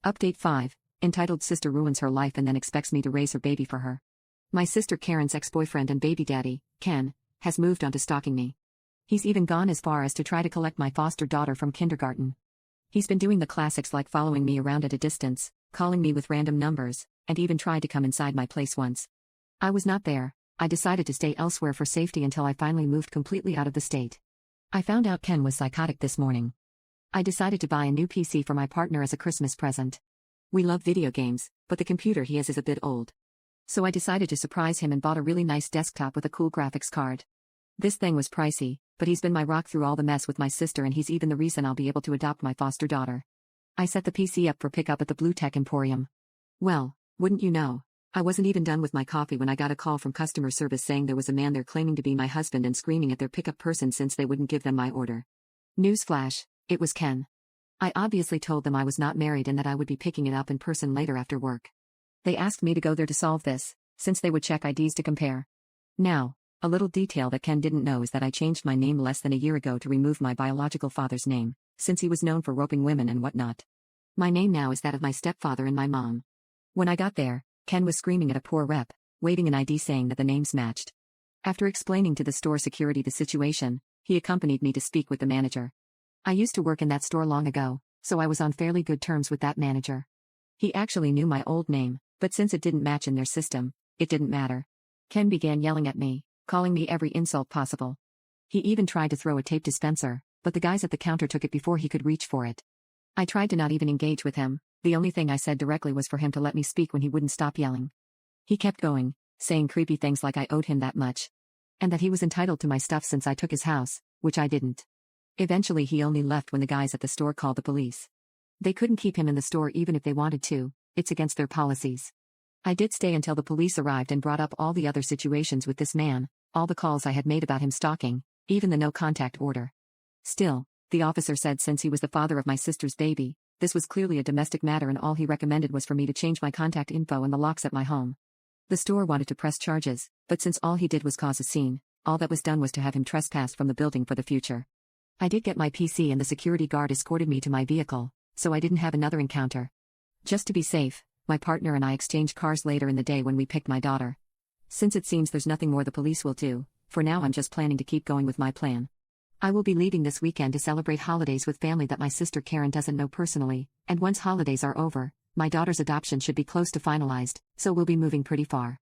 Update 5, entitled Sister Ruins Her Life and Then Expects Me to Raise Her Baby for Her. My sister Karen's ex-boyfriend and baby daddy, Ken, has moved on to stalking me. He's even gone as far as to try to collect my foster daughter from kindergarten. He's been doing the classics like following me around at a distance, calling me with random numbers, and even tried to come inside my place once. I was not there. I decided to stay elsewhere for safety until I finally moved completely out of the state. I found out Ken was psychotic this morning. I decided to buy a new PC for my partner as a Christmas present. We love video games, but the computer he has is a bit old. So I decided to surprise him and bought a really nice desktop with a cool graphics card. This thing was pricey, but he's been my rock through all the mess with my sister, and he's even the reason I'll be able to adopt my foster daughter. I set the PC up for pickup at the Blue Tech Emporium. Well, wouldn't you know, I wasn't even done with my coffee when I got a call from customer service saying there was a man there claiming to be my husband and screaming at their pickup person since they wouldn't give them my order. Newsflash, it was Ken. I obviously told them I was not married and that I would be picking it up in person later after work. They asked me to go there to solve this, since they would check IDs to compare. Now, a little detail that Ken didn't know is that I changed my name less than a year ago to remove my biological father's name, since he was known for roping women and whatnot. My name now is that of my stepfather and my mom. When I got there, Ken was screaming at a poor rep, waving an ID saying that the names matched. After explaining to the store security the situation, he accompanied me to speak with the manager. I used to work in that store long ago, so I was on fairly good terms with that manager. He actually knew my old name, but since it didn't match in their system, it didn't matter. Ken began yelling at me, calling me every insult possible. He even tried to throw a tape dispenser, but the guys at the counter took it before he could reach for it. I tried to not even engage with him. The only thing I said directly was for him to let me speak when he wouldn't stop yelling. He kept going, saying creepy things like I owed him that much, and that he was entitled to my stuff since I took his house, which I didn't. Eventually he only left when the guys at the store called the police. They couldn't keep him in the store even if they wanted to, it's against their policies. I did stay until the police arrived and brought up all the other situations with this man, all the calls I had made about him stalking, even the no-contact order. Still, the officer said since he was the father of my sister's baby, this was clearly a domestic matter and all he recommended was for me to change my contact info and the locks at my home. The store wanted to press charges, but since all he did was cause a scene, all that was done was to have him trespassed from the building for the future. I did get my PC and the security guard escorted me to my vehicle, so I didn't have another encounter. Just to be safe, my partner and I exchanged cars later in the day when we picked my daughter. Since it seems there's nothing more the police will do, for now I'm just planning to keep going with my plan. I will be leaving this weekend to celebrate holidays with family that my sister Karen doesn't know personally, and once holidays are over, my daughter's adoption should be close to finalized, so we'll be moving pretty far.